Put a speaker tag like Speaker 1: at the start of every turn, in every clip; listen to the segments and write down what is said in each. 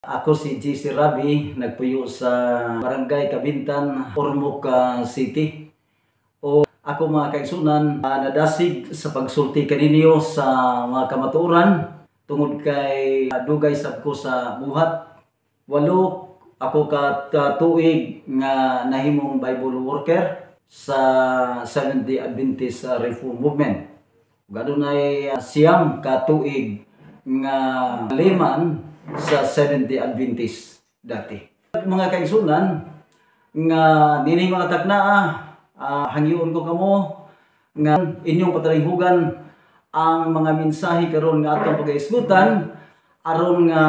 Speaker 1: Ako si JC Rabi, nagpuyo sa Barangay Kabintan, Ormoc City. O ako mga kaigsunan, nadasig sa pagsulti kaninyo sa mga kamatuoran tungod kay dugay sab ko sa buhat. 8 ako katuig nga nahimong Bible worker sa Seventh-day Adventist Reform Movement. Gadunay siyam katuig nga liman sa Seventh-day Adventist dati. Mga kaigsunan nga dinhi mga taknaa, hangyoon ko kamo nga inyong patalinghugan ang mga mensahe karon nga atong pagaisgutan aron nga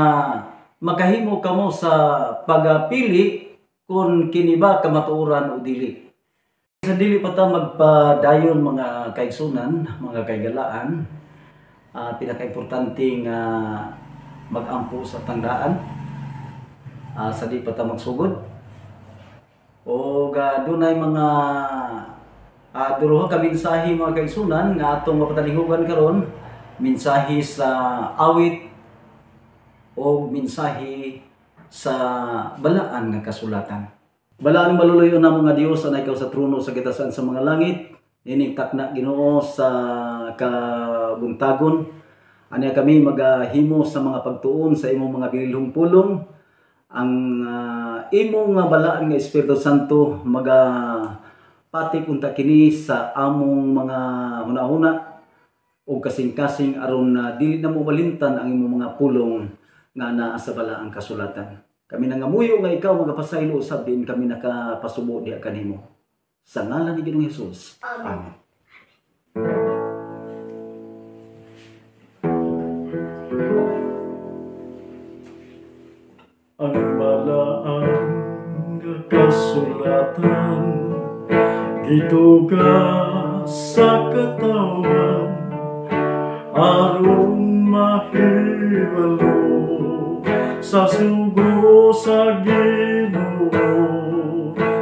Speaker 1: makahimo kamo sa pagapili kung kini ba kamatuoran o dili. Sa dili pa ta magpadayon mga kaigsunan, mga kaigalaan, pinaka-importante nga mag-ampo sa tandaan, sa di pa ta magsugod. O dunay mga duruha ka mensahe mga kaigsunan nga atong mapatalinghugan karon, mensahe sa awit o mensahe sa balaan nga kasulatan. Balaan maluluyo na mga Dios na ikaw sa trono sa gitasan sa mga langit, ining takna Ginoo sa kabuntagon. Anya kami maghimo sa mga pagtuon sa imong mga binilhong pulong, ang imong balaan nga Espiritu Santo magapatik unta kini sa among mga hunahuna o kasing-kasing aron dili na mo balintan ang imong mga pulong nga naa sa balaang kasulatan. Kami nangamuyo nga ikaw magapasaylo usab din kami nakapasubo diha kanimo. Sa ngalan ni Ginoong Hesus. Amen.
Speaker 2: Ang balaang kasulatan gituga sa katawan aron mahibalo sa sugo sa Ginoo.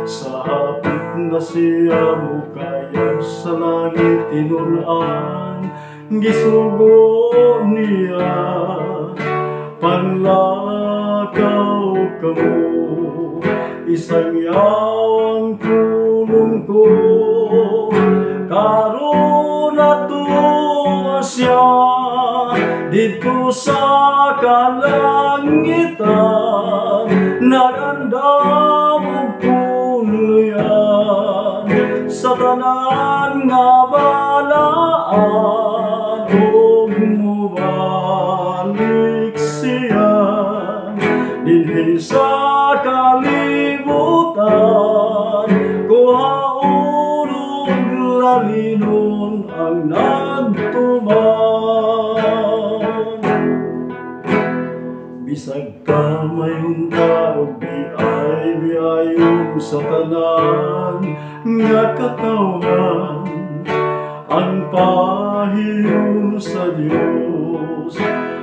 Speaker 2: Sa hapit na siya mukayag sa langit tinun-an, gisugo niya panlakaw kamo, isang yawang tulong ko karon ato siya dito sa kalangitan, nagandamog puluyan sa tanan nga balaan ug mubalik siya dinhi sa kalibutan, kuhaon ug lalinon ang nagtuman. Bisag kamay unta o biay-biayon sa tanan nga katawan, ang pahiyon sa Dios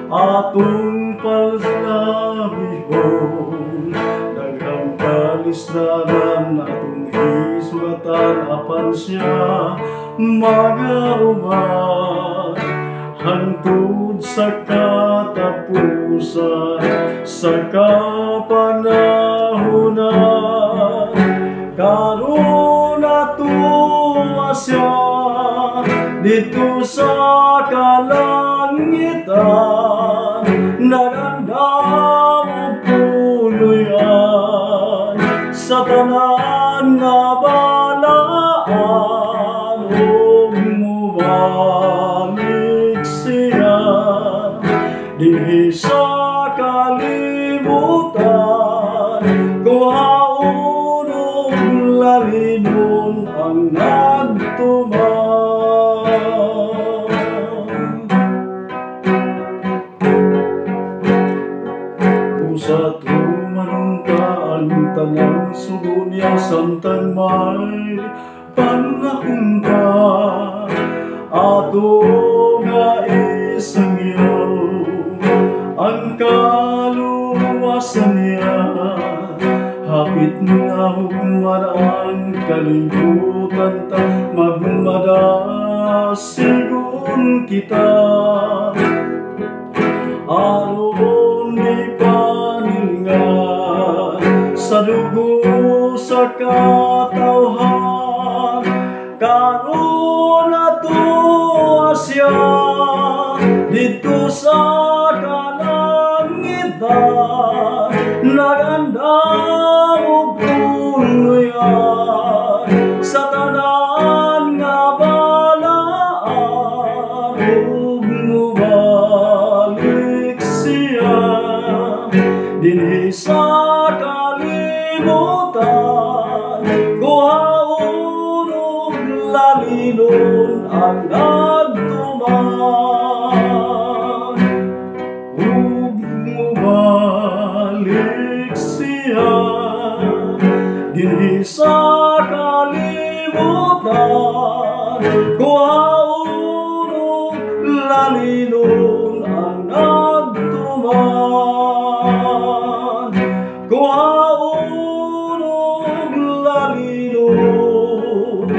Speaker 2: atong palabihon. Daghang kalisdanan atong isugatan apan siya magauban, hangtod sa katapusan sa kapanahunan. Karon ato siya dito sa kalangitan, nagandamog puluyan sa tanan nga balaan ug mubalik siya dinhi sa kalibutan, kuhaon ug lalinon ang nagtuman. Sa tumanong ka ang tanang sugo niya samtang may panahon ka, ato nga isangyaw ang kaluwasan niya. Hapit nga hugmaraan kalibutan ta, magmadasigon kita aron di pa sa dugo sa katawhan karon ato asya dito sa kalangitan nagandang ug punuyan sa tanan nga balaan ug mubalik siya dinhi sa kalibutan kuhaon ug lalilon ang nagtuman ug mubalik siya dinhi sa kalibutan kuhaon ug lalilon ang nagtuman kuhaon ug lalilon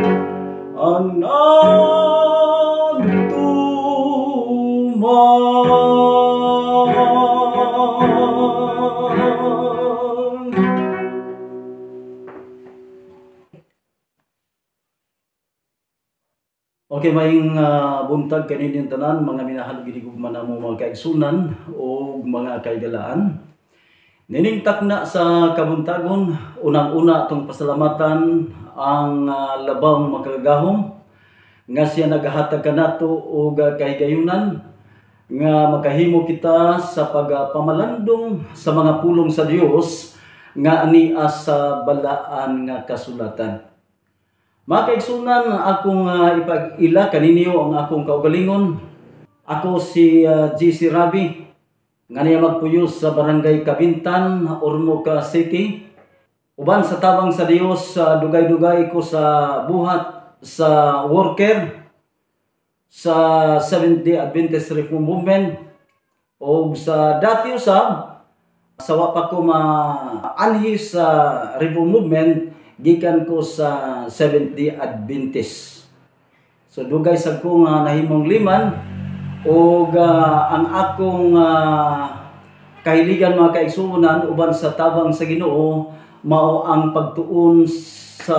Speaker 2: ang nagtuman.
Speaker 1: Okay, maing buntag kaninyo tanan, mga minahal ginigugman na mga kaigsunan o mga kaigalaan. Nining takna sa kabuntagon, unang-una itong pasalamatan ang labang makagahom nga siya nagahatag kanato o kahigayunan nga makahimo kita sa pagpamalandong sa mga pulong sa Dios nga ania sa balaan nga kasulatan. Mga kaigsunan, akong ipag-ila kaninyo ang akong kaugalingon. Ako si GC Rabi, nga niya magpuyo sa Barangay Kabintan, Ormoc City. Uban sa tabang sa Dios, dugay-dugay ko sa buhat sa worker sa Seventh-day Adventist Reform Movement o sa dati usab sa wapa ko maanhi sa Reform Movement gikan ko sa Seventh-day Adventist. So dugay sa ko nga nahimong liman o ang akong kahiligan mga kaigsunan uban sa tabang sa Ginoo mao ang pagtuon sa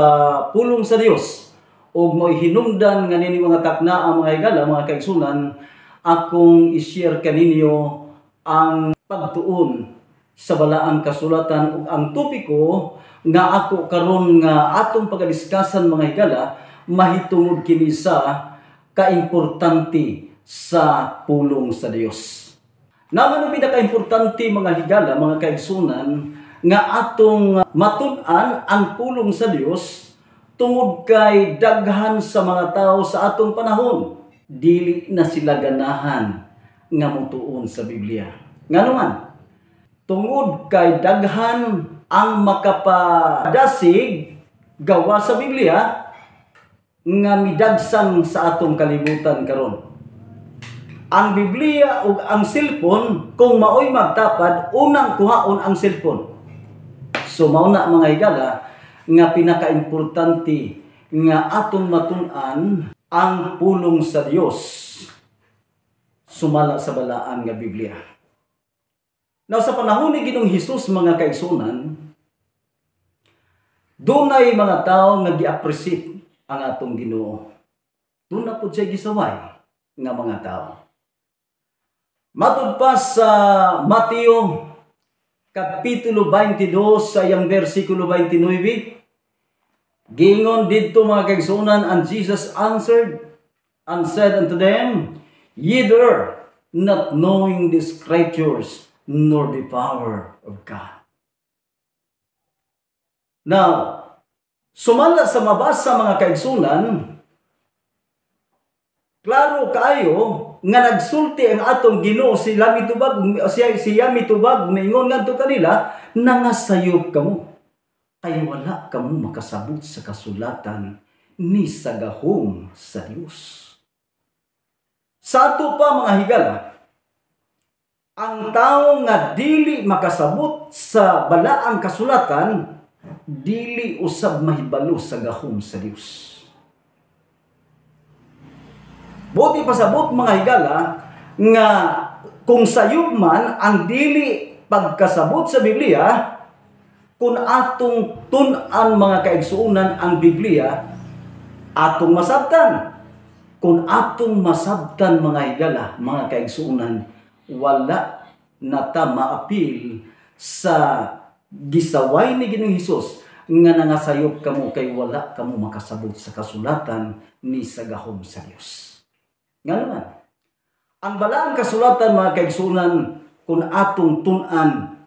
Speaker 1: pulong sa Dios ug mo'y hinungdan nga nini mga takna ang mga higala mga kaigsunan akong i-share kaninyo ang pagtuon sa balaang kasulatan ug ang topiko nga ako karon nga atong pagadiskasan mga higala mahitungod kini sa kaimportante sa pulong sa Dios. Naman ang pinaka-importante mga higala mga kaigsunan nga atong matud-an ang pulong sa Dios tungod kay daghan sa mga tao sa atong panahon dili na sila ganahan nga mutuon sa Biblia. Nganuman tungod kay daghan ang makapadasig gawa sa Biblia nga midagsan sa atong kalibutan karon. Ang Biblia ug ang cellphone kung maoy magtapad unang kuhaon ang cellphone. So mao na mga higala nga pinaka-importante nga atong matun-an ang pulong sa Dios sumala sa balaan nga Biblia. Now, sa panahon ni Ginoong Hesus mga kaigsunan, dunay mga tao nga gi-appreciate ang atong Ginoo. Doon na po siya gisaway nga mga tao. Matud pa sa Mateo Kapitulo 22 sa iyang versikulo 29, giingon didto mga kaigsunan, and Jesus answered and said unto them, Ye err, not knowing the Scriptures, nor the power of God. Now, sumala sa mabasa mga kaigsunan, klaro kayo nga nagsulti ang atong Ginoo siya mitubag mingon ngadto kanila nangasayop kamo kay wala kamo makasabot sa kasulatan ni sa gahom sa Dios. Sa ato pa mga higala, ang tao nga dili makasabot sa balaang kasulatan, dili usab mahibalo sa gahom sa Dios. Buti pasabot mga higala nga kung sayop man ang dili pagkasabot sa Biblia, kung atong tun-an mga kaigsuunan ang Biblia, atong masabtan. Kung atong masabtan mga higala, mga kaigsuunan, wala na ta maapil sa gisaway ni Ginoong Hesus nga nangasayop kamo kay wala kamo makasabot sa kasulatan ni sa gahom sa Dios. Nga naman, ang balaang kasulatan mga kaigsuunan, kung atong tun-an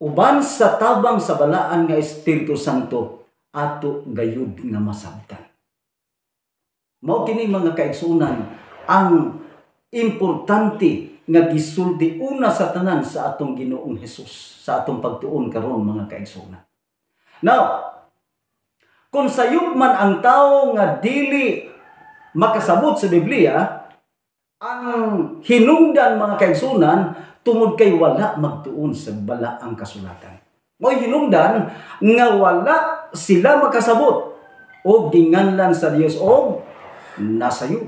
Speaker 1: uban sa tabang sa balaan nga Espiritu Santo, ato gayud nga masabtan. Mao kini mga kaigsuunan ang importante nga gisulti una sa tanan sa atong Ginoong Hesus sa atong pagtuon karon mga kaigsuunan. Now, kung sayop man ang tao nga dili makasabot sa Biblia, ang hinungdan mga kaigsuunan tungod kay wala magtuon sa balaang kasulatan. Mo'y hinungdan nga wala sila makasabot o ginganlan sa Dios o nasayo.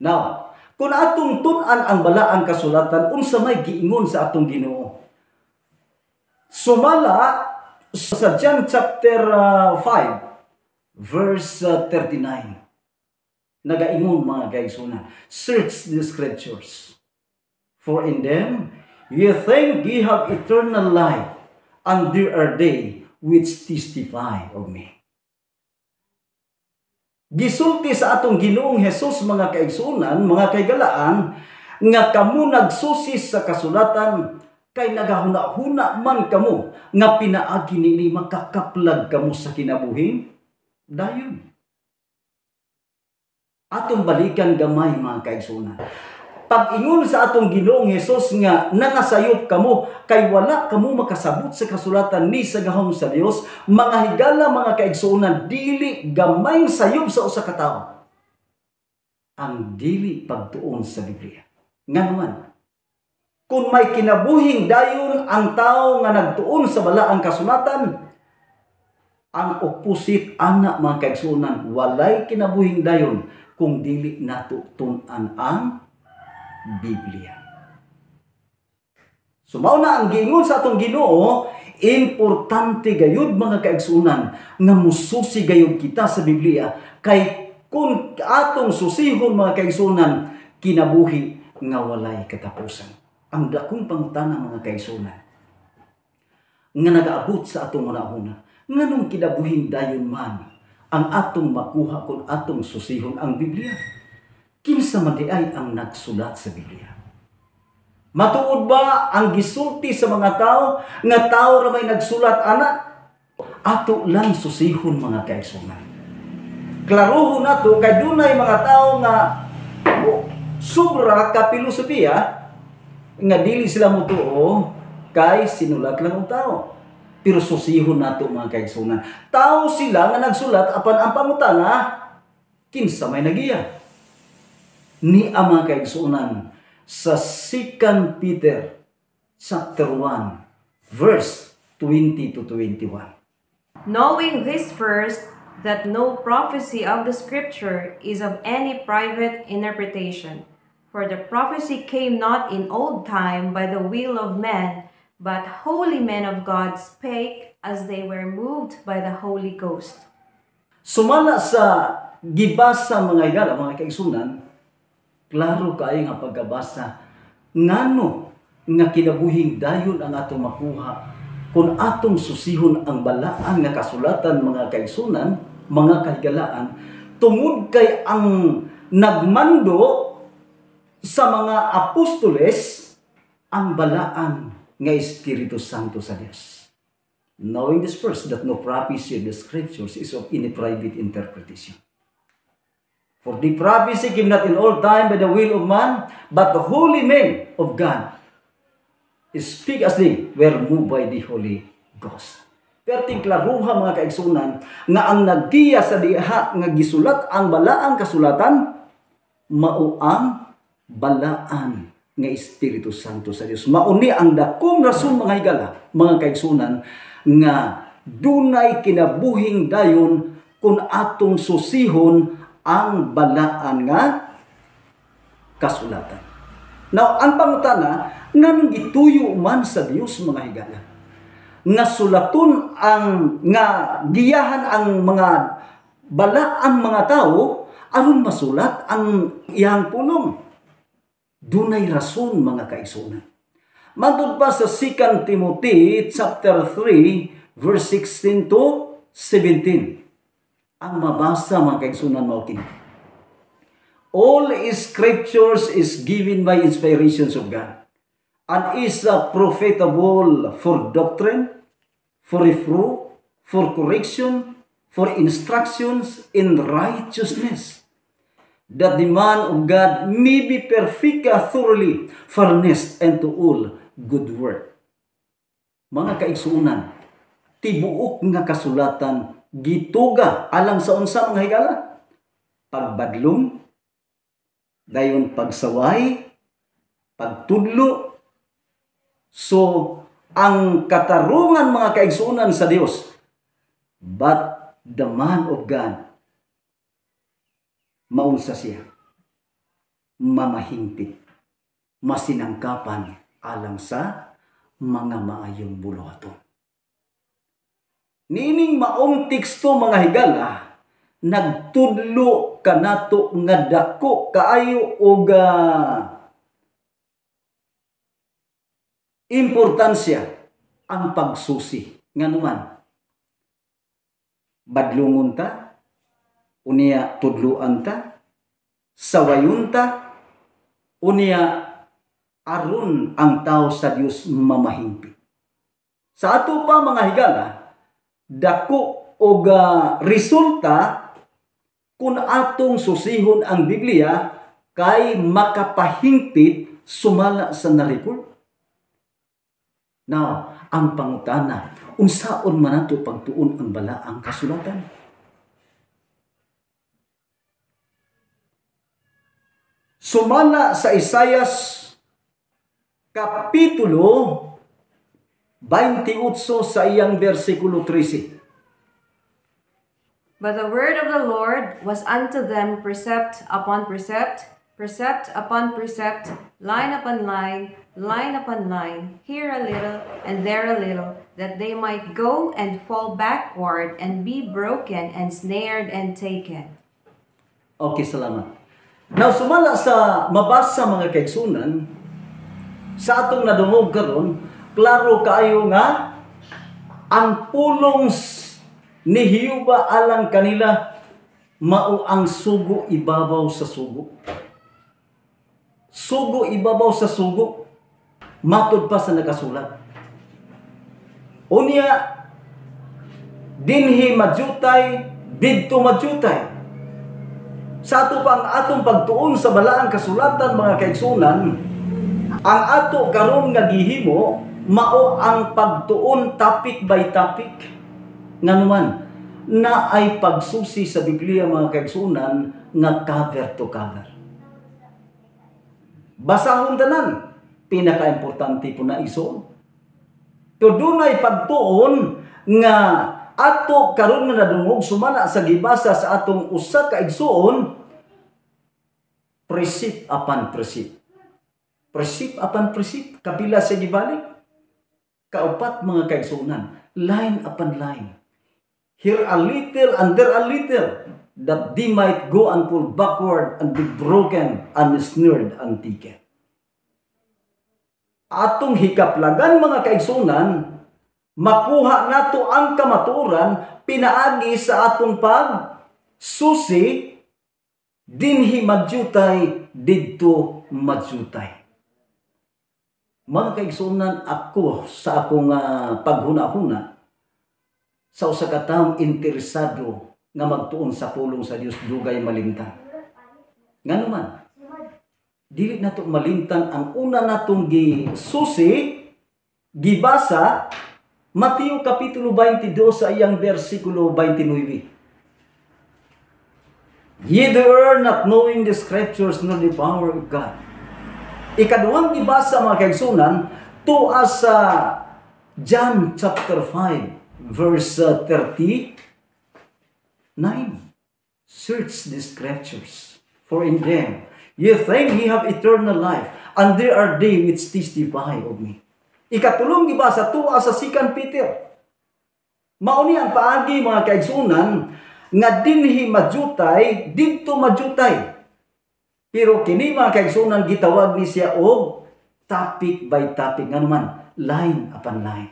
Speaker 1: Now, kung atong tun-an ang balaang kasulatan, unsa may giingon sa atong Ginoo? Sumala sa John chapter 5, verse 39. Nagaingon mga kaigsuunan, search the scriptures, for in them ye think ye have eternal life, and there are they which testify of me. Gisulti sa atong Ginoong Hesus mga kaigsuunan, mga kaigalaan, nga kamo nagsusis sa kasulatan, kay nagahuna-huna man kamo, nga pinaagi nini makakaplag kamo sa kinabuhi, dayon. Atong balikan gamay mga kaigsuunan. Pag-ingon sa atong Ginoong Hesus nga nangasayop kamo kay wala kamo makasabot sa kasulatan ni sa gahom sa Dios, mga higala mga kaigsuunan, dili gamay sayop sa usa ka tawo ang dili pagtuon sa Biblia. Nga naman, kung may kinabuhing dayon ang tawo nga nagtuon sa balaang kasulatan, ang opposite ana mga kaigsuunan, walay kinabuhing dayon kung dili nato tun-an ang Biblia. So mao na ang giingon sa atong Ginoo, importante gayud mga kaigsuunan nga mususi gayud kita sa Biblia, kay kung atong susihon mga kaigsuunan, kinabuhi nga walay katapusan. Ang dakong pangutana mga kaigsuunan nga nagaabot sa atong una-una, nganong kinabuhing dayon man ang atong makuha kung atong susihon ang Biblia? Kinsa man di ay ang nagsulat sa Biblia? Matuod ba ang gisulti sa mga tao nga tao ra may nagsulat ana? Ato lang susihon mga kaigsuunan. Klarohon nato kay dunay mga tao nga sobra ka pilosopiya nga dili sila motuo kay sinulat lang ang tao. Pero susihon nato mga kaigsuunan, tao sila nga nagsulat apan ang pangutana kinsa may nagiya? Ni mga kaigsuunan sa 2 Peter chapter 1 verse 20 to 21.
Speaker 3: Knowing this first, that no prophecy of the Scripture is of any private interpretation. For the prophecy came not in old time by the will of men, but holy men of God spake as they were moved by the Holy Ghost.
Speaker 1: Sumala sa gibasa mga higala, mga kaigsuunan, klaro kayo nga pagkabasa, ngano nga kinabuhing dayon ang atong makuha kung atong susihon ang balaan nga kasulatan mga kaigsuunan, mga kahigalaan, tungod kay ang nagmando sa mga apostoles ang balaan nga Espiritu Santo sa Dios. Knowing this first, that no prophecy of the Scriptures is of any private interpretation. For the prophecy came not in all time by the will of man, but the holy men of God speak as they were moved by the Holy Ghost. Perting klaruha mga kaigsuunan nga ang naggiya sa diha nga gisulat ang balaang kasulatan, mao ang balaan nga Espiritu Santo sa Dios. Mauni ang dakong rason mga higala, mga kaigsuunan, nga dunay kinabuhing dayon kung atong susihon ang balaan nga kasulatan. Now, ang pangutana, nga nang gituyo man sa Dios mga higala. Nga sulaton ang nga giyahan ang mga balaan mga tao aron masulat ang iyang pulong. Dunay rason mga kaigsunan. Matod pa sa 2 Timothy chapter 3 verse 16 to 17. Ang mabasa mga kaigsunan mao kini. All scriptures is given by inspirations of God and is profitable for doctrine, for reproof, for correction, for instructions in righteousness, that the man of God may be perfect, thoroughly furnished unto all good work. Mga kaigsuunan, tibuok nga kasulatan gituga alang sa unsa mga higala? Pagbadlong, dayon pagsaway, pagtudlo. So, ang katarungan mga kaigsuunan sa Dios, but the man of God, maunsa siya, mamahingpit, masinangkapan alang sa mga maayong buluhaton. Nining maong teksto mga higala, nagtudlo kanato nga dako kaayo og importansya ang pagsusi. Nga naman, badlungon ta, unya tudluan ta, sawayon ta, unya aron ang tao sa Dios mamahingpit. Sa ato pa mga higala, dako og resulta kung atong susihon ang Biblia kay makapahingpit sumala sa na-record. Now, ang pangutana, unsaon man nato pagtuon ang balaang kasulatan? Sumala sa Isaias kapitulo 28 sa iyang bersikulo 13.
Speaker 3: But the word of the Lord was unto them precept upon precept, precept upon precept, line upon line, line upon line, here a little and there a little, that they might go and fall backward and be broken and snared and taken.
Speaker 1: Okay, salamat. Now, sumala sa mabasa mga kaigsunan, sa atong nadungog karon, klaro kaayo nga ang pulong ni Hiyuba alang kanila mao ang sugo ibabaw sa sugo. Sugo ibabaw sa sugo. Matod pa sa nakasulat. Unya, dinhi majutay, didto majutay. Sa ato pa ang atong pagtuon sa balaang kasulatan mga kaigsunan, ang ato karon nga gihimo mao ang pagtuon topic by topic. Nga naman, na ay pagsusi sa Biblia mga kaigsunan nga cover to cover. Basahon tanan, pinaka-importante po na iso. Tudunay pagtuon nga ato karon nga nadungog sumala sa gibasa sa atong usa ka igsuon, precept upon precept. Precept upon precept, kapila sa gibalik. Kaupat mga kaigsunan, line upon line. Here a little and there a little, that they might go and pull backward and be broken and snared and taken. Atong hikaplagan mga kaigsunan, makuha nato ang kamaturan pinaagi sa atong pagsusi, dinhi madyutay, didto madyutay. Mga kaigsunan, ako sa akong paghuna-huna, sa usa ka taong interesado nga magtuon sa pulong sa Dios dugay malimtan. Ngano man, dili nato malimtan ang una natong gisusi, gibasa, Mateo kapitulo 22 sa iyang bersikulo 29. Ye err not knowing the scriptures nor the power of God. Ikaduhang gibasa mga kaigsunan, to as John chapter 5. Verse 39. Search the scriptures, for in them Ye think ye have eternal life, and there are they which testify of me. Ikatulong giba sa tuwa sa 2 Peter. Mauni ang paagi mga kaigsunan nga dinhi majutay didto majutay. Pero kini mga kaigsunan gitawag ni siya og topic by topic nganuman, line upon line.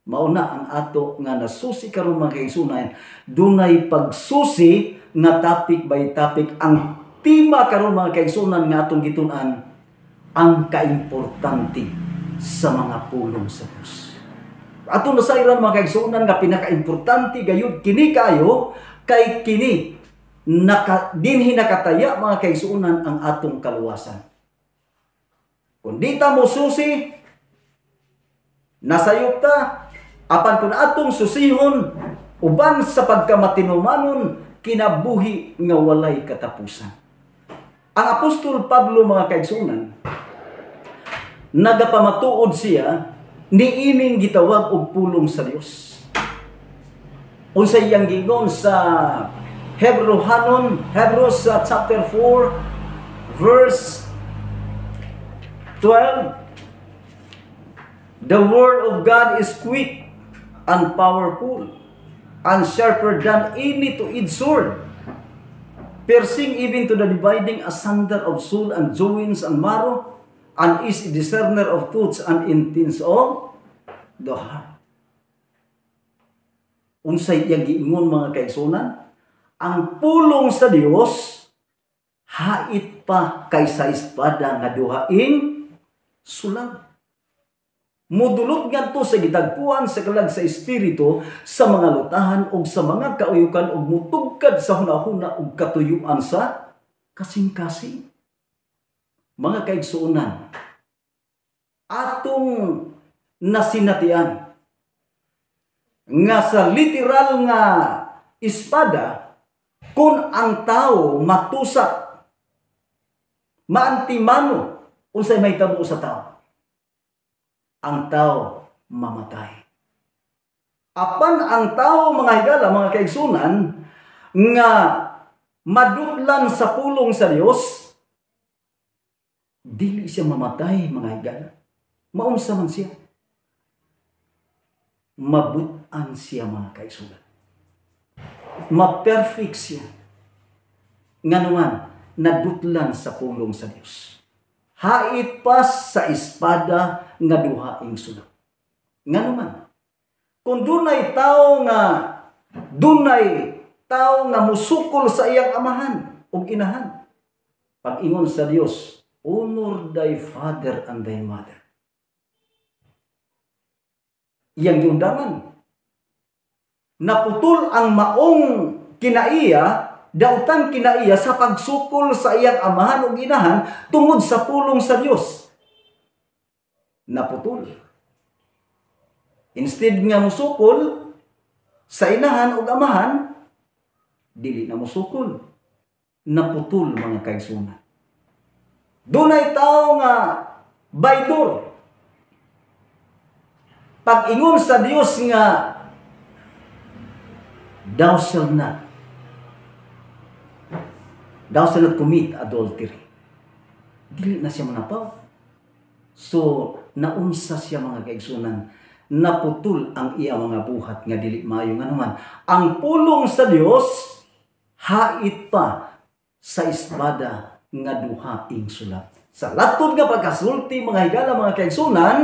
Speaker 1: Mauna ang ato nga nasusi karon mga kaigsunan, dunay pagsusi nga topic by topic. Ang tema karon mga kaigsunan nga atong gitun-an, ang kaimportante sa mga pulong sa Dios. Ato nasayran mga kaigsunan nga pinaka-importante gayud kini kayo kay kini dinhi nakataya mga kaigsunan ang atong kaluwasan. Kung di ta mo susi, nasayop ta, apan kung atong susihon uban sa pagkamatinumanon, kinabuhi nga walay katapusan. Ang Apostol Pablo mga kaigsunan, nagapamatuod siya niining gitawag og pulong sa Dios. Unsay iyang gingon sa Hebrews chapter 4 verse 12, the word of God is quick and powerful and sharper than any two-edged sword, piercing even to the dividing asunder of soul and joints and marrow, and is a discerner of thoughts and intents of the heart. Unsay iyang giingon mga kaigsunan, ang pulong sa Dios hait pa kaysa espada nga duhaing sulag. Mudulot ngadto sa gitagpuan sa kalag sa espiritu, sa mga lutahan o sa mga kauyukan o mutugkad sa hunahuna o katuyuan sa kasing-kasing. Mga kaigsuunan, atong nasinatian nga sa literal nga espada, kung ang tao matusak, maantimano, unsay may tabo sa tao, ang tao mamatay. Apan ang tao mga higala, mga kaigsunan, nga madutlan sa pulong sa Dios, dili siya mamatay mga higala. Maunsa man siya, mabutan siya mga kaigsunan. Ma-perfect siya. Nga naman, nadutlan sa pulong sa Dios. Hait pa sa espada nga duhaing sulag. Nga naman, kung dunay tao nga musukol sa iyang amahan o inahan, pag-ingon sa Dios, honor thy father and thy mother. Iyang giundangan, naputol ang maong kinaiya, dautan kinaiya sa pagsukol sa iyang amahan o inahan tungod sa pulong sa Dios. Naputol. Instead nga musukol sa inahan o amahan, dili na musukol. Naputol mga kaigsunan. Dunay tao nga baydor. Pag-ingon sa Dios nga thou shalt not commit adultery, dili na siya manapaw. So naunsa siya mga kaigsunan, naputol ang iya mga buhat nga dili maayo nga naman. Ang pulong sa Dios hait pa sa espada nga duhaing sulat. Sa latod nga pagkasulti mga higala mga kaigsunan,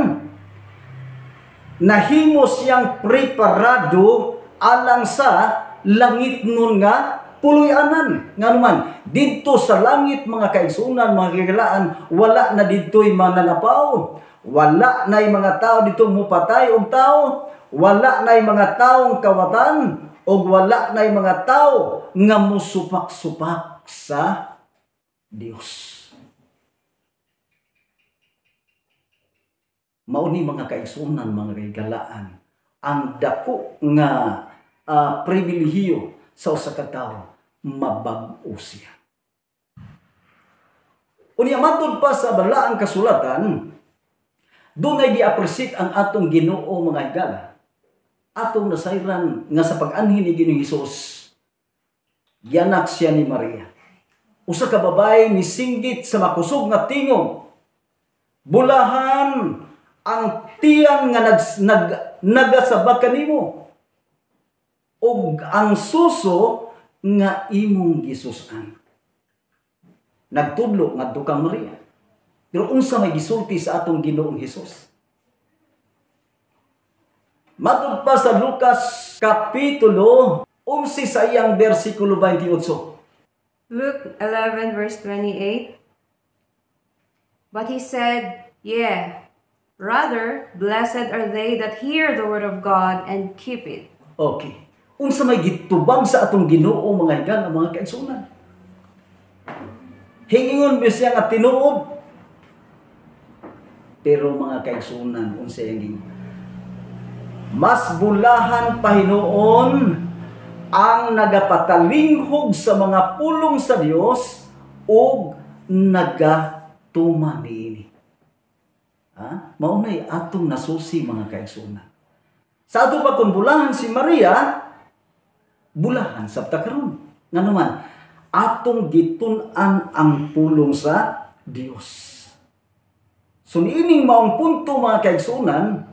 Speaker 1: nahimo siyang preparado alang sa langit nun nga puloy-anan. Nga naman, dito sa langit mga kaigsunan, mga kagalaan, wala na dito'y mananapaw. Wala na'y mga tao dito mupatay og tao. Wala na'y mga taong kawatan. O wala na'y mga tao nga musupak-supak sa Dios. Mauni mga kaigsunan, mga kagalaan, ang dako nga pribilehiyo sa usa ka tawo, mabag-o siya. Unya matod pa sa balaang kasulatan, dunay gi-appreciate ang atong Ginoo mga higala. Atong nasayran nga sa pag-anhi ni Ginoong Hesus, gianak siya ni Maria. Usa ka babae misinggit sa makusog nga tingog. Bulahan ang tiyan nga nagasabak kanimo. Og ang suso nga imong gisusan. Nagtudlo ngadto kang Maria. Pero unsa may gisulti sa atong Ginoong Hesus? Matud pa sa Lucas Kapitulo 11 sa iyang versikulo 28.
Speaker 3: Luke 11 verse 28. But he said, "Yeah, rather, blessed are they that hear the word of God and keep it."
Speaker 1: Okay. Unsa may gitubang sa atong Ginoo mga higan ang mga kaigsunan? Hingingon ba siya nga tinuod? Pero mga kaigsunan, unsa yang gingon? Mas bulahan pa hinuon ang nagapatalinghog sa mga pulong sa Dios ug nagatuman niini. Maunay atong nasusi mga kaigsunan. Sa ato pa kung bulahan si Maria, bulahan sabta karon. Nga naman, atong gitun-an ang pulong sa Dios. So niining maong punto mga kaigsunan,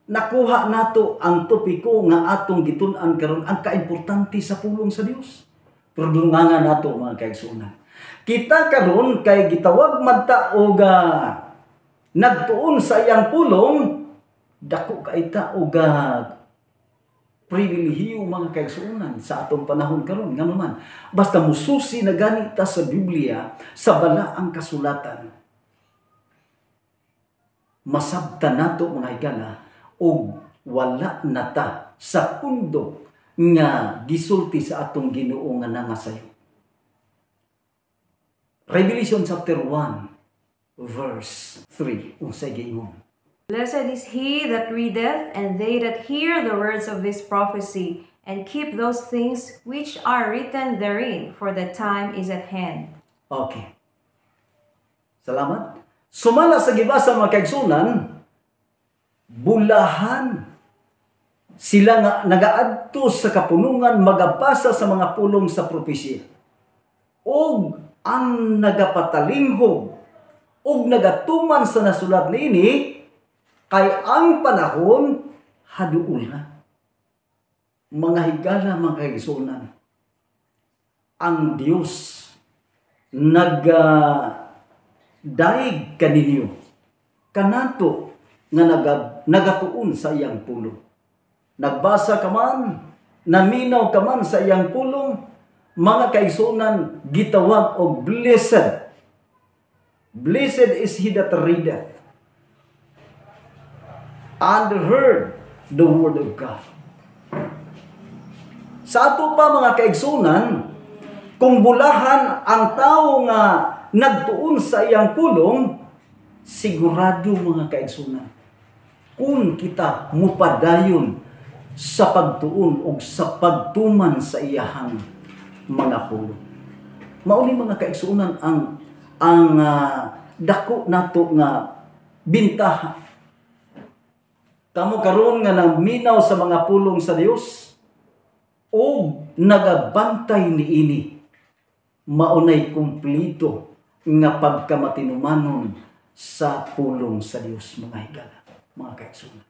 Speaker 1: nakuha nato ang topiko nga atong gitun-an karon ang kaimportante sa pulong sa Dios. Pero dungangan nato mga kaigsunan. Kita karon kay gitawag man ta og nagtuon sa iyang pulong, dako kaita og pribilehiyo mga kaigsunan sa atong panahon karon. Nga naman, basta mususi na ganita sa Biblia, sa balaang kasulatan, masabtan nato mga higala o wala nata sa pundok nga gisulti sa atong Ginoo nga nangasayo. Revelation chapter 1 verse 3 unsay giingon?
Speaker 3: Blessed is he that readeth, and they that hear the words of this prophecy, and keep those things which are written therein, for the time is at hand.
Speaker 1: Okay. Salamat. Sumala sa gibasa mga kaigsunan, bulahan sila nga nagaadto sa kapunungan magabasa sa mga pulong sa propesya. Og ang nagapatalinghog og nagatuman sa nasulat niini kay ang panahon haduol na. Mga higala mga kaigsunan, ang Dios daig kaninyo kanato nga nagatuon sa iyang pulong. Nagbasa ka man, naminaw ka man sa iyang pulong, mga kaigsunan gitawag og blessed. Blessed is he that readeth and heard the word of God. Sa ato pa mga kaigsunan, kung bulahan ang tao nga nagtuon sa iyang pulong, sigurado mga kaigsunan, kung kita mupadayon sa pagtuon o sa pagtuman sa iyahang mga pulong. Mauni mga kaigsunan ang dako nato nga bintaha. Kamo karon nga naminaw sa mga pulong sa Dios o nagabantay niini, maunay kumplito nga pagkamatinumanon sa pulong sa Dios mga higala, mga kaigsunan.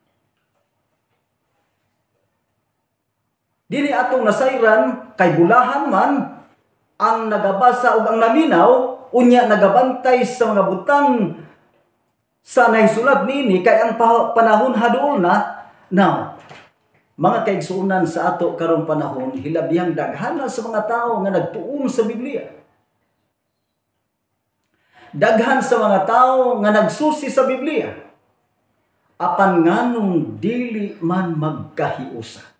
Speaker 1: Dili atong nasayran kay bulahan man ang nagabasa ug ang naminaw, unya nagabantay sa mga butang sa naisulat niini kay ang panahon haduol na. Now, mga kaigsunan sa ato karong panahon, hilabihang daghana sa mga tao nga nagtuon sa Biblia. Daghan sa mga tao nga nagsusi sa Biblia, apan nganong dili man magkahiusa.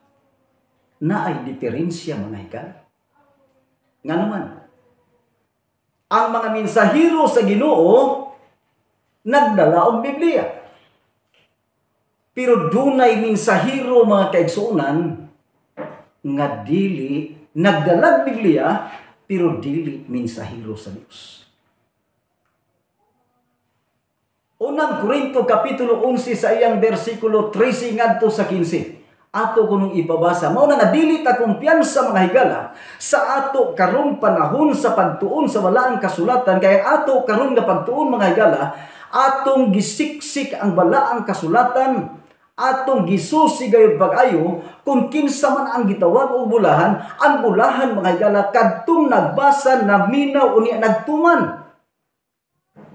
Speaker 1: Na ay diferensya mga higala. Nga naman, ang mga mensahero sa Ginoo nagdala og Biblia. Pero dunay mensahero mga kaigsunan nga dili nagdala og Biblia pero dili mensahero sa Dios. Unang Korinto Kapitulo 11 sa iyang versikulo 13 ngadto sa 15. ato kunong ipabasa. Mao na nga dili ta kumpiyansa mga higala sa ato karong panahon sa pagtuon sa balaang kasulatan, kaya ato karong nga pagtuon mga higala, atong gisiksik ang balaang kasulatan, atong gisusi gayud pag-ayo kung kinsa man ang gitawag og bulahan. Ang bulahan mga higala kadtong nagbasa na minaw unya nagtuman,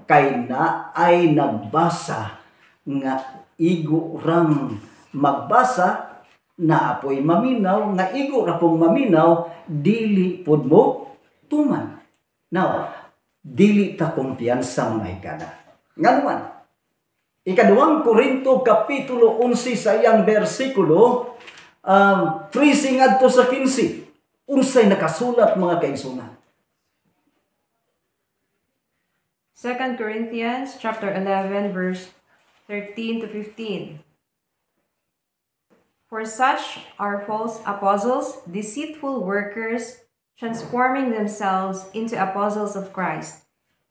Speaker 1: kay na ay nagbasa nga igo rang magbasa na apoy maminaw, nga igo ra pong maminaw, dili pud mo tuman. Now, dili ta kumpiyansa mga higala. Nga naman, ikaduhang Korinto kapitulo 11 sa iyang bersikulo 13 ngadto sa 15. Unsay nakasulat mga kaigsunan?
Speaker 3: 2 Corinthians chapter 11 verse 13 to 15. For such are false apostles, deceitful workers, transforming themselves into apostles of Christ.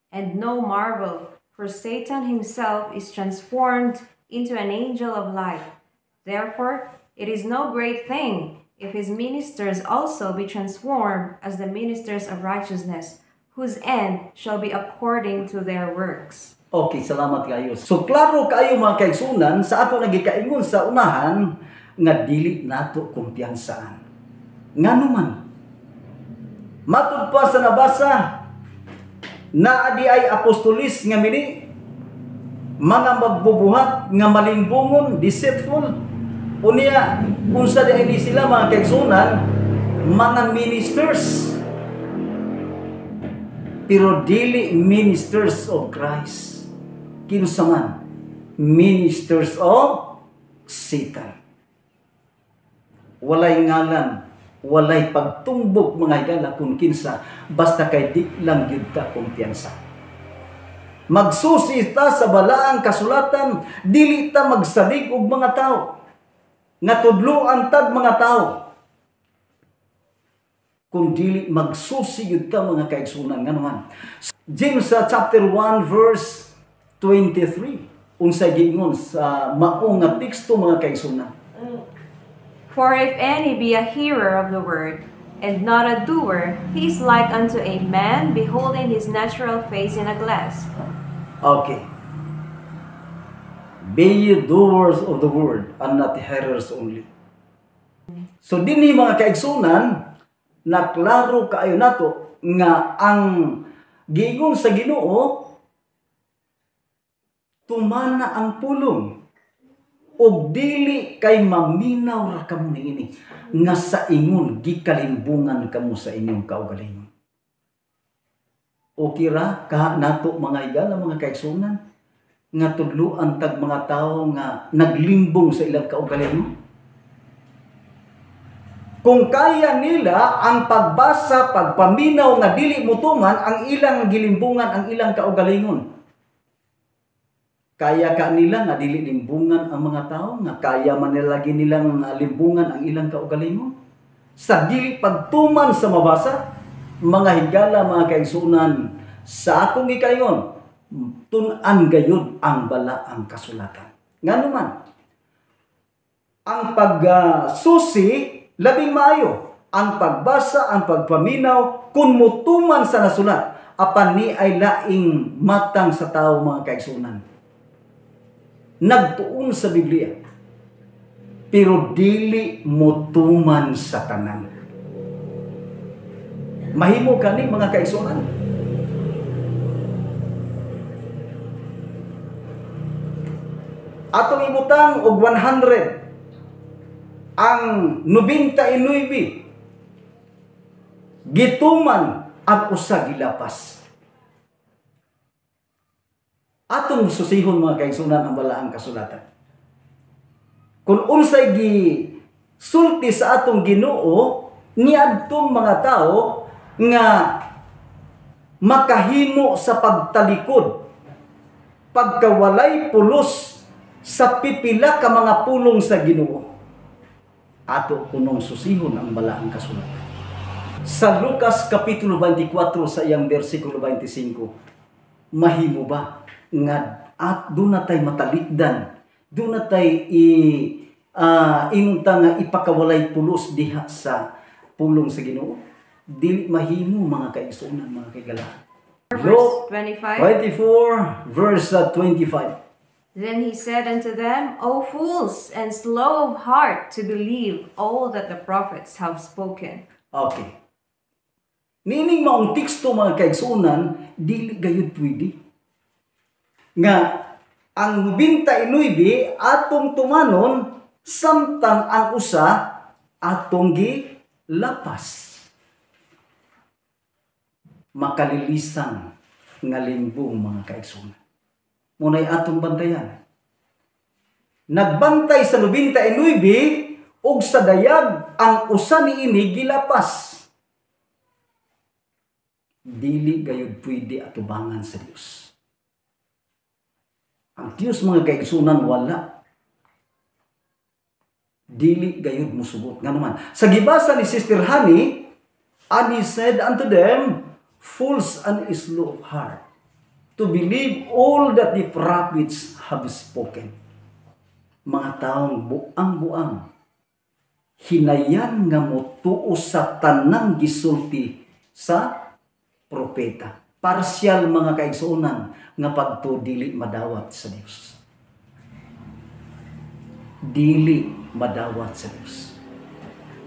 Speaker 3: And no marvel, for Satan himself is transformed into an angel of light. Therefore, it is no great thing if his ministers also be transformed as the ministers of righteousness, whose end shall be according to their works.
Speaker 1: Okay, salamat kayo. So, klaro kayo mga kaigsunan, sa ato nagikaingon sa unahan, nga dili nato kumpiyansaan. Ngano man, matud pa sa nabasa, naa di ay apostolis nga mini, mga magbubuhat nga malimbungon, deceitful, unya, unsa di ay di sila mga kaigsunan, mga ministers, pero dili ministers of Christ. Kinsa man, ministers of Satan. Walay ngalan, walay pagtumbok mga higala kung kinsa, basta kay di lang gyud ta kumpiyansa. Magsusi ta sa balaang kasulatan, dili ta magsalig og mga tao, nga tudloan tag mga tao. Kung dili magsusi gyud ta mga kaigsunan nga naman. James chapter 1 verse 23, unsay giingon sa mao nga teksto mga kaigsunan.
Speaker 3: For if any be a hearer of the word, and not a doer, he is like unto a man beholding his natural face in a glass.
Speaker 1: Okay. Be ye doers of the word, and not hearers only. So dinhi mga kaigsunan, naklaro kaayo nato nga ang giingon sa Ginoo, tumana ang pulong, og dili kay maminaw ra kamo niini nga sa ingon gikalimbungan kamo sa inyong kaugalingon. Okay ra ka nato mga higala mga kaigsunan nga tudloan tag mga tawo nga naglimbong sa ilang kaugalingon? Kung kaya nila ang pagbasa, pagpaminaw nga dili mutuman ang ilang gilimbungan, ang ilang kaugalingon, kaya ka nila nga dili limbungan ang mga tao, nga kaya man nila lagi nilang limbungan ang ilang kaugalingon sa dili pagtuman sa mabasa. Mga higala mga kaigsunan, sa akong gikaingon, tun-an gayud ang balaang kasulatan. Ngano man, ang pagsusi labing maayo, ang pagbasa, ang pagpaminaw, kung mutuman sa nasulat, apan ni ay laing matang sa tao mga kaigsunan. Nagtuon sa Biblia, pero dili mutuman sa tanan. Mahimo kani mga kaigsunan. Atong ibutang og 100, ang 99 gituman ang usa gilapas. Atong susihon mga kaigsunan ang balaang kasulatan. Kung unsay gisulti sa atong Ginoo, niadtong mga tao nga makahimo sa pagtalikod, pagkawalay pulos sa pipila ka mga pulong sa Ginoo. Ato kunong susihon ang balaang kasulatan. Sa Lucas kapitulo 24 sa iyang bersikulo 25, mahimo ba nga at doon na tayo matalikdan, doon na tayo inunta nga ipakawalay pulos diha sa pulong sa Ginoo, dili mahimo mga kaigsuonan, mga kaigalaan.
Speaker 3: Verse 25.
Speaker 1: 24 verse 25.
Speaker 3: Then he said unto them, O fools, and slow of heart to believe all that the prophets have spoken.
Speaker 1: Okay. Nining maong teksto mga kaigsuonan, dili gayud pwede. Nga, ang 29 atong tumanon, samtang ang usa atong gilapas. Makalilisan nga limbong mga kaigsuonan. Muna'y atong bantayan. Nagbantay sa 29 ug sa dayag ang usa niini gilapas. Dili gayud pwede atubangan sa Dios. Ang Dios mga kaigsuonan wala. Dili gayud musugot nga naman. Sa gibasa ni Sister Honey, and he said unto them, fools and slow of heart, to believe all that the prophets have spoken. Mga taong buang-buang, hinayan nga motuo sa tanang gisulti sa propeta. Parsyal mga kaigsuonan nga pagto dili madawat sa Dios. Dili madawat sa Dios.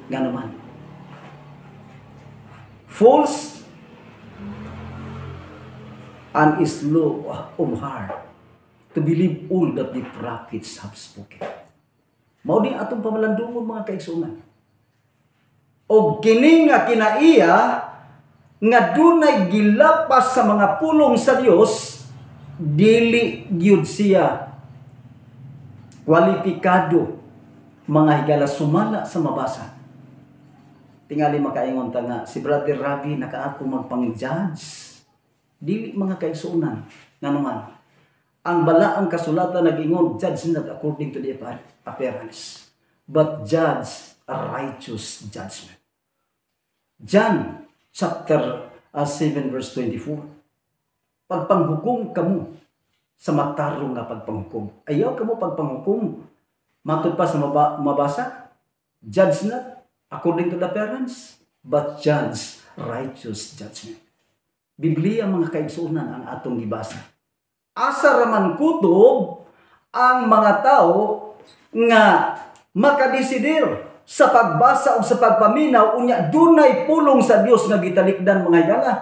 Speaker 1: Nga naman. False and slow of heart to believe all that the prophets have spoken. Mao din atong pamalandungon mga kaigsuonan. O kini nga kinaiya nga dunay gilapas sa mga pulong sa Dios, dili gyud siya kwalipikado mga higala sumala sa mabasa. Tingali makaingon ta nga si Brother Ravi nakaako magpang-judge. Dili mga kaigsuonan nga naman. Ang balaang kasulatan nag-ingon, judge not according to the appearance, but judge a righteous judgment. John chapter 7 verse 24. Pagpanghukom kamo sa matarong nga pagpanghukom. Ayaw kamo pagpanghukom. Matod pa sa mabasa, judge not according to the appearance, but judge righteous judgment. Biblia mga kaigsuonan ang atong gibasa. Asa raman kutob ang mga tao nga makadesidir sa pagbasa o sa pagpaminaw unya dunay pulong sa Dios nga gitalikdan mga higala.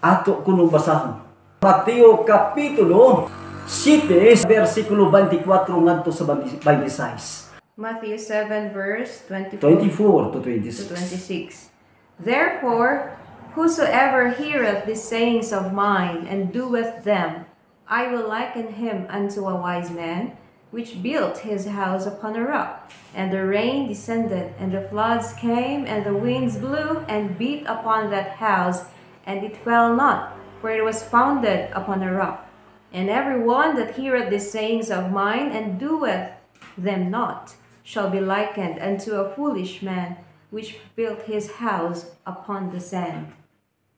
Speaker 1: Ato kuno basahon. Mateo kapitulo 7 versikulo 24 ngadto sa 26.
Speaker 3: Matthew 7 verse
Speaker 1: 24 to 26.
Speaker 3: 26. Therefore, whosoever heareth these sayings of mine and doeth them, I will liken him unto a wise man, which built his house upon a rock. And the rain descended, and the floods came, and the winds blew, and beat upon that house, and it fell not, for it was founded upon a rock. And every one that heareth these sayings of mine, and doeth them not, shall be likened unto a foolish man, which built his house upon the sand.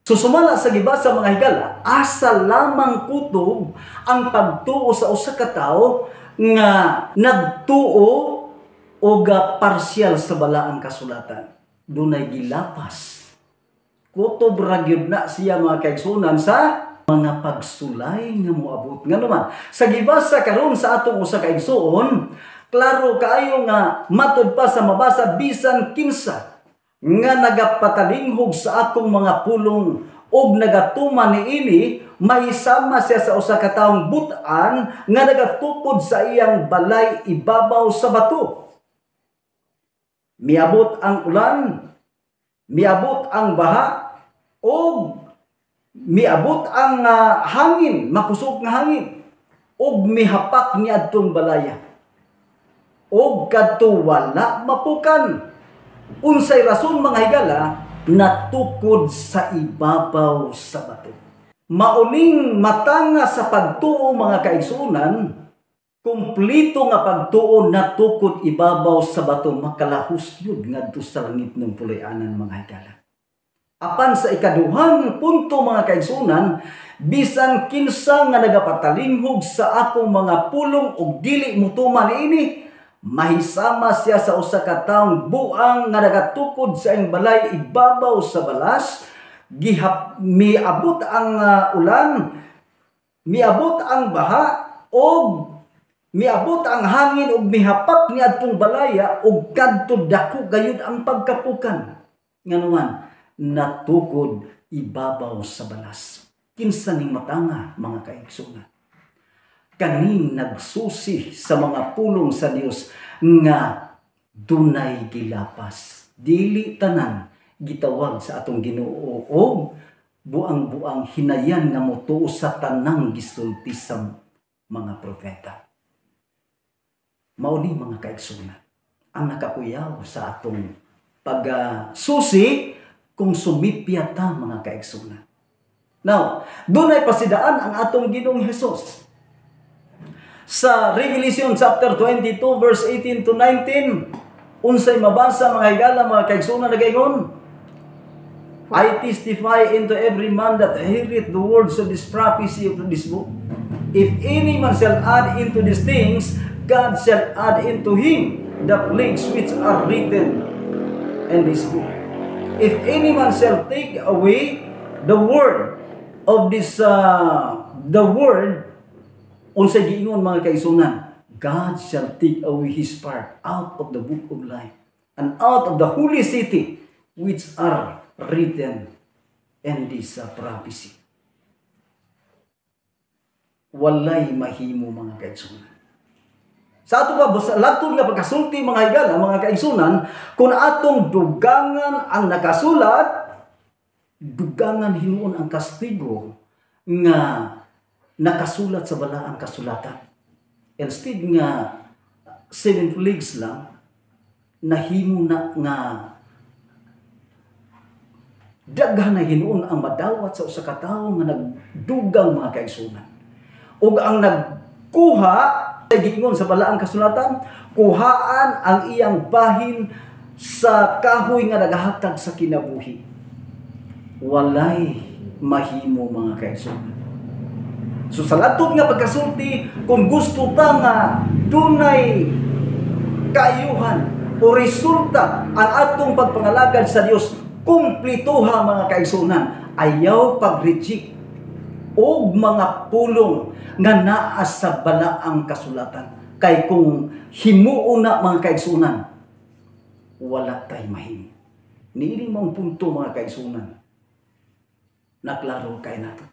Speaker 1: Susumala sa gibasa mga higala, asa lamang kutob ang pagtuo sa usa ka tawo nga nagtuo o parsyal sa balaang kasulatan. Dunay gilapas. Kutob ra gyud na siya mga kaigsuonan sa mga pagsulay nga moabot. Nga naman, sa gibasa karon sa atong usa ka igsuon, klaro kaayo nga matud pa sa mabasa bisan kinsa nga nagapatalinghog sa akong mga pulong og nagatuman niini, mahisama siya sa usa ka taong butan nga nagatukod sa iyang balay ibabaw sa bato. Miabot ang ulan, miabot ang baha, og miabot ang hangin, makusog nga hangin, og mihapak niadtong balaya. Og kadto wala mapukan. Unsay rason mga higala, natukod sa ibabaw sa bato. Mauning matanga sa pagtuo mga kaigsuonan, kumplito nga pagtuo natukod ibabaw sa bato, makalahus yun ngadto sa langit ng pulayanan mga higala. Apan sa ikaduhang punto mga kaigsuonan, bisan kinsa nga nagapatalinghog sa akong mga pulong og dili mutuman ini, mahisama siya sa usa ka taong buang nga nagatukod sa iyang balay ibabaw sa balas, miabot ang ulan, miabot ang baha, og miabot ang hangin, og mihapak niadtong balaya, og kadto dako gayud ang pagkapukan. Nganuman, natukod ibabaw sa balas. Kinsa ning matanga, mga kaigsunan? Kaning nagsusi sa mga pulong sa Dios nga dunay gilapas. Dili tanan gitawag sa atong Ginoo og buang-buang hinayan nga motuo sa tanang gisulti sa mga propeta. Mauni mga kaigsunan ang nakakuyaw sa atong pagsusi kung sumipya ta, mga kaigsunan. Now, dunay pasidaan ang atong Ginoong Hesus. Sa Revelation chapter 22 verse 18 to 19, unsay mabasa mga higala, mga kaigsunan, nagaingon, I testify unto every man that heareth the words of this prophecy of this book. If any man shall add into these things, God shall add into him the plagues which are written in this book. If any man shall take away the word of this, the word, unsay giingon, mga kaigsunan, God shall take away his part out of the book of life and out of the holy city which are written in this prophecy. Walay mahimo, mga kaigsunan. Sa ato ba, latod nga pagkasulti, mga higala, mga kaigsunan, kung atong dugangan ang nakasulat, dugangan hinuon ang kastigo nga nakasulat sa balaang kasulatan. Instead nga 7 plagues lang, nahimo na nga daghan na hinuon ang madawat sa usa ka tawo nga nagdugang, mga kaigsunan. Ug ang nagkuha sa giingon sa balaang kasulatan, kuhaan ang iyang bahin sa kahoy nga nagahatag sa kinabuhi. Walay mahimo, mga kaigsunan. So sa latod nga pagkasulti, kung gusto ta nga dunay kaayuhan o resulta ang atong pagpangalagad sa Dios, kumplituha, mga kaigsunan, ayaw pag-reject og mga pulong nga naa sa balaang kasulatan. Kay kung himuon na, mga kaigsunan, wala tay mahimo. Niining mong punto, mga kaigsunan, naklaro kay nato.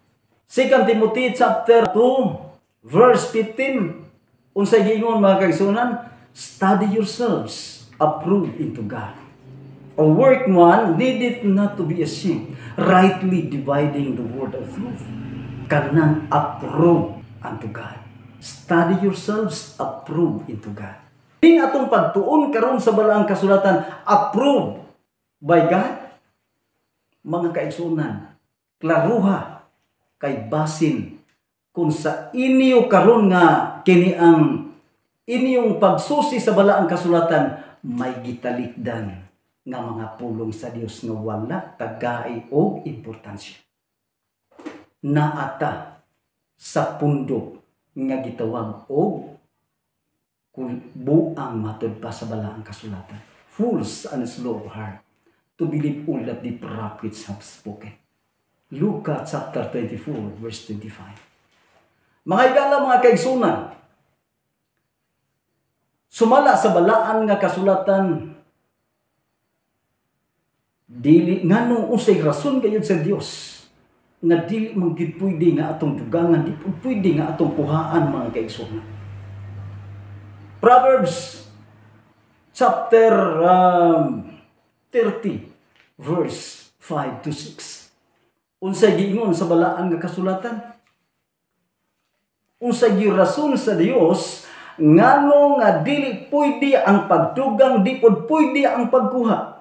Speaker 1: 2 Timothy chapter 2 verse 15, unsay giingon, mga kaigsunan, study yourselves approved into God, a workman needeth not to be ashamed, rightly dividing the word of truth. Kanang approved unto God. Study yourselves approved into God. Ning atong pagtuon karon sa balaang kasulatan, approved by God, mga kaigsunan, klaruha kay basin kung sa inyo karon nga kini ang inyong pagsusi sa balaang kasulatan, may gitalikdan nga mga pulong sa Dios nga wala tagay og importansya. Naata sa pundok nga gitawag og buang matud pa sa balaang kasulatan. Fools and slow of heart to believe all that the prophets have spoken. Luke chapter 24 verse 25. Mga higala, mga kaigsunan, sumala sa balaan nga kasulatan, dili nganong usay rason kayud sa Dios nga dili man gid pwede nga atong dugangan, di pwede nga atong kuhaan, mga kaigsunan. Proverbs chapter 30 verse 5 to 6. Unsay giingon sa balaan nga kasulatan? Unsay girason sa Dios ngano nga dili pwede ang pagdugang, di pod pwede ang pagkuha.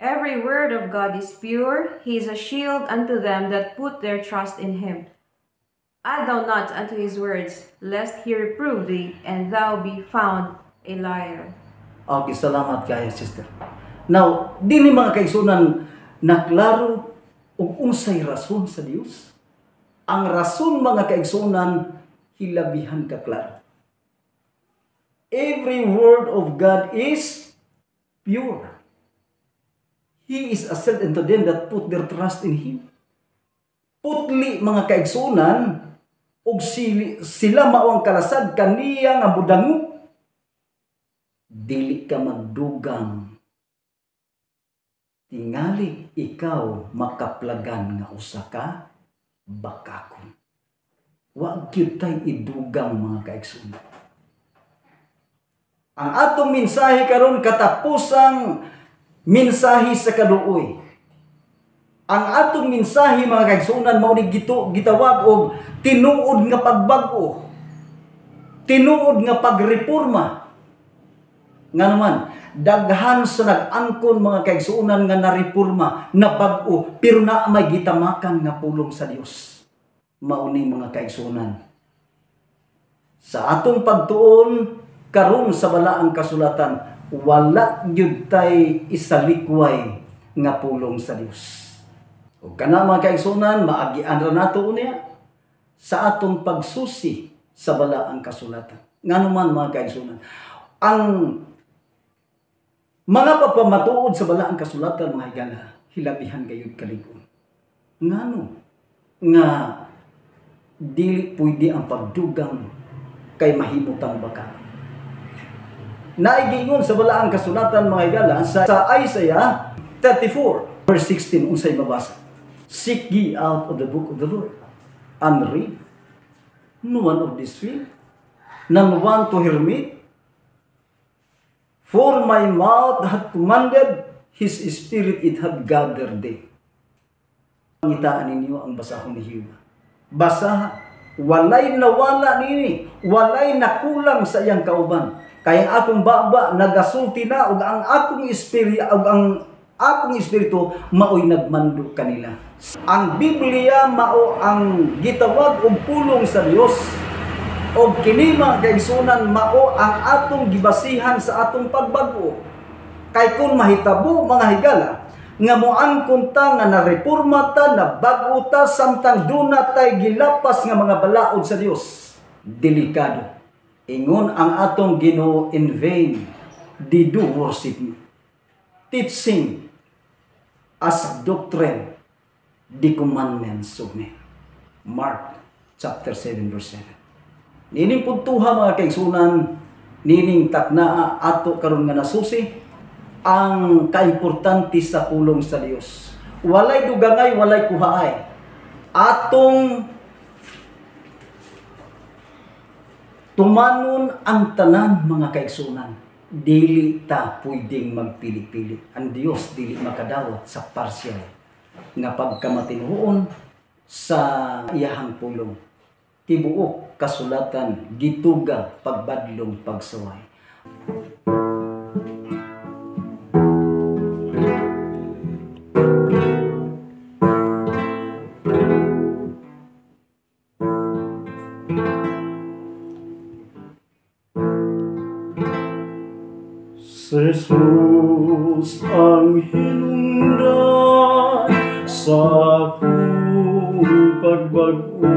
Speaker 3: Every word of God is pure. He is a shield unto them that put their trust in him. Add thou not unto his words, lest he reprove thee, and thou be found a liar.
Speaker 1: Okay, salamat kaya, sister. Now, dili, mga kaigsunan, naklaro og unsay rason sa Dios. Ang rason, mga kaigsunan, hilabihan kaklaro. Every word of God is pure. He is assured unto them that put their trust in Him. Putli mga kaigsunan, ug sila mao ang kalasad kaniya nga budangot. Dili ka magdugang. Tingali ikaw makaplagan nga usa ka bakakon. Wa gyud tay idugang mga kaigsunan. Ang atong mensahe karon katapusang mensahe sa kaluoy. Ang atong mensahe mga kaigsunan mao ni gitawag og tinuod nga pagbag-o. Tinuod nga pagreporma. Nga naman, daghan sa nag-angkon mga kaigsunan nga nareporma, na bag-o, pero na may gitamakan nga pulong sa Dios. Mao ni mga kaigsunan. Sa atong pagtuon karon sa balaang kasulatan, wala gyud tay isalikway nga pulong sa Dios. O kana mga kaigsunan, maagian ra nato unya sa atong pagsusi sa balaang kasulatan. Nganuman mga kaigsunan, ang mga papamatuod sa balaang kasulatan mga higala, hilabihan gayud kalig-on. Ngano nga dili pwede ang pagdugang kay mahimutang baka. Naigingon sa balaang kasulatan mga higala sa Isaiah 34 verse 16 unsay mabasa. Seek ye out of the book of the Lord and read. No one of this will, none one to hear me. For my mouth hath commanded, His spirit it hath gathered thee. Pangitaan ninyo ang basahon ni Jehovah. Basaha, walay nawala nini, walay nakulang sa iyang kauban. Kaya ang akong baba nagasulti na ug ang akong espiritu maoy nagmando kanila. Ang Biblia mao ang gitawag og pulong sa Dios. O kini mga kaigsunan mao ang atong gibasihan sa atong pagbag-o. Kay kung mahitabo mga higala nga moangkon ta nga nareporma ta, na bag-o ta samtang duna tay gilapas nga mga balaod sa Dios, delikado. Ingon ang atong Ginoo, in vain they do worship me, teaching as doctrine the commandments of men. Mark chapter 7 verse 7. Nining puntuha mga kaigsunan, nining taknaa ato karon nga nasusi ang kaimportante sa pulong sa Dios. Walay dugangay, walay kuhaay. Atong tumanon ang tanan mga kaigsunan. Dili ta pwedeng magpili-pili. Ang Dios dili makadawat sa partial nga pagkamatinuon sa iyahang pulong. Tibuok kasulatan, gituga pagbadlong pagsaway.
Speaker 2: Jesus ang hinundan sa akong pagbag-o,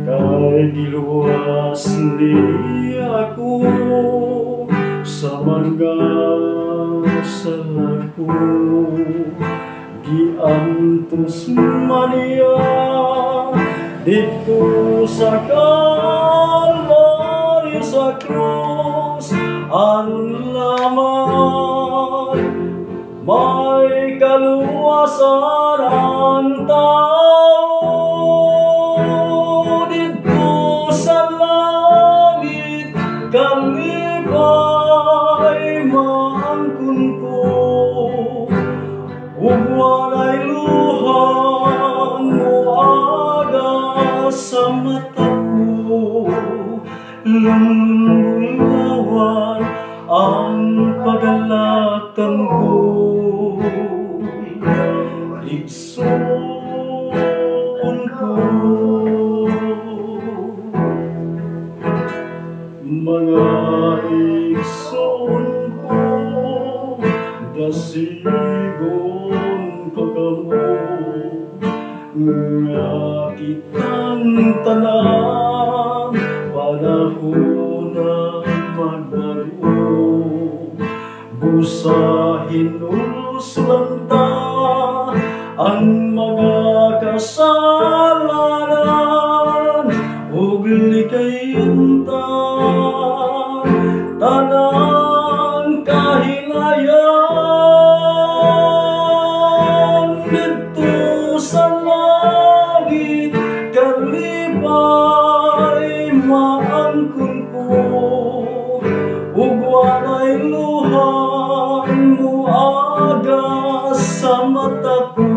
Speaker 2: kay giluwas niya ako sa mga sala ko. Giantos man niya dito sa Kalbaryo sa krus, aron lamang may kaluwasan ang tao. Dito sa langit kalipay maangkon ko, ug walay luhang moaga sa mata ko. Lumbulawan ang pagalatan ko, igsoon ko. Mga igsoon ko, dasigon ko kamo, nga kitang tanan panahon na magbago. Busahin sulanta ang mga kasalanan ug likayunta tanang kahilayan dito sa langit kalipay maangkon ko ug walay luhan muaga sa mata ko.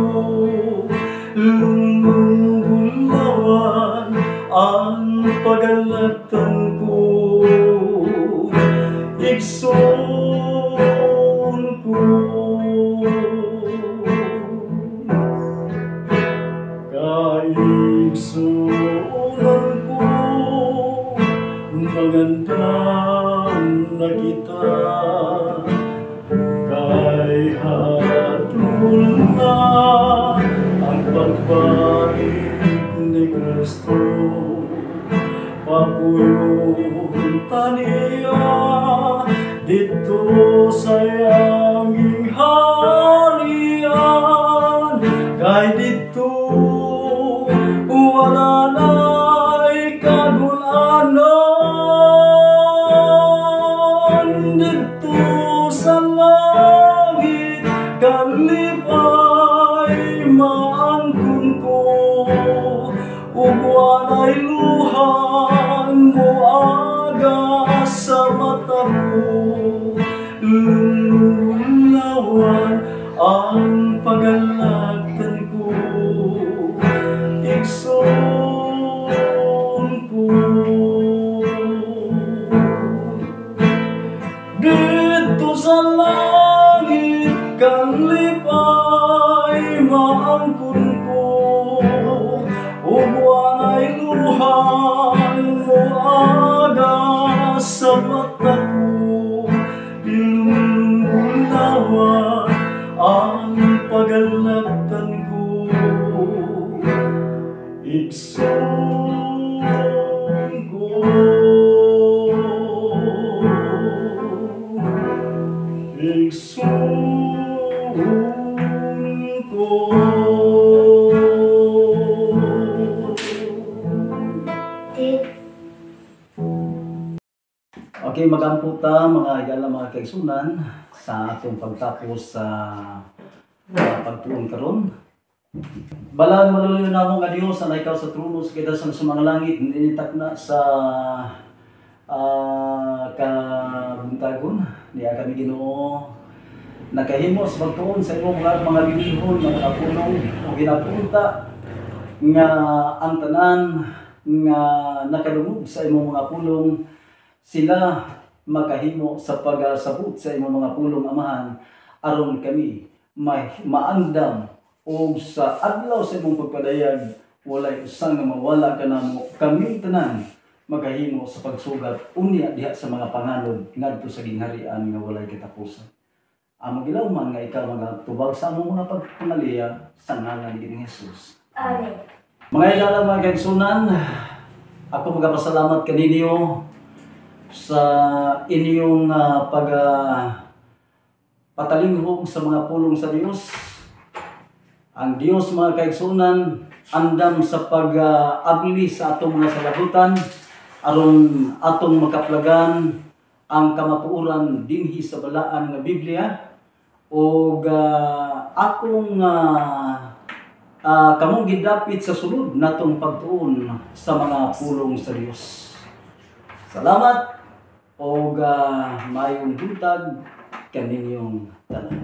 Speaker 2: Lulungulawan ang pagalatan ko, igsoon ko. Kaigsuunan ko, magandang na kita. Kay hatol na ang pagbalik ni Kristo. Papuyong taniya dito sa yanging harian. Kay dito wala na'y kagulanan. Dito sa langit kalipay maangkon ko ug walay luhan muaga sa mata ko. Lululawan ang pagalatan ko, igsoon ko. Dito sa langit kalipay maangkon ko ug walay luhan muaga sa mata ko. Lululawan ang pagalatan ko, igsoon ko. Igsoon ko.
Speaker 1: Okay, magamputa mga higala mga kaigsunan sa atong pagtapos sa pagtuon karon. Balang maluluyo namo nga Dios na ikaw sa trono sa kidasan sa mga langit, ninitak na sa kabuntagon niya kami Ginoo. Nakahimo sa pagtuon sa imong mga bilihon ng mga punong o ginapunta nga ang tanan nga nakalungog sa imong mga pulong sila makahimo sa pagasabot sa imong mga pulong amahan aron kami maandam o sa adlaw sa imong pagpadayag walay usa nga mawala kanamo kami tanan magahimo sa pagsugat unya diha sa mga panganod ngadto sa gingharian nga walay katapusan. Ang magilaw man nga ikaw mga tubag sa among mga pagpangaliya sa ngalan ni Jesus. Amen. Mga higala mga kaigsunan, ako magapasalamat kaninyo sa inyong patalinghog sa mga pulong sa Dios. Ang Dios mga kaigsunan andam sa pag-abli sa atong mga salabutan aron atong makaplagan ang kamatuoran dinhi sa balaan nga Biblia o akong kamong gidapit sa sulod natong pagtuon sa mga pulong sa Dios. Salamat o mayong buntag kaninyong tanan.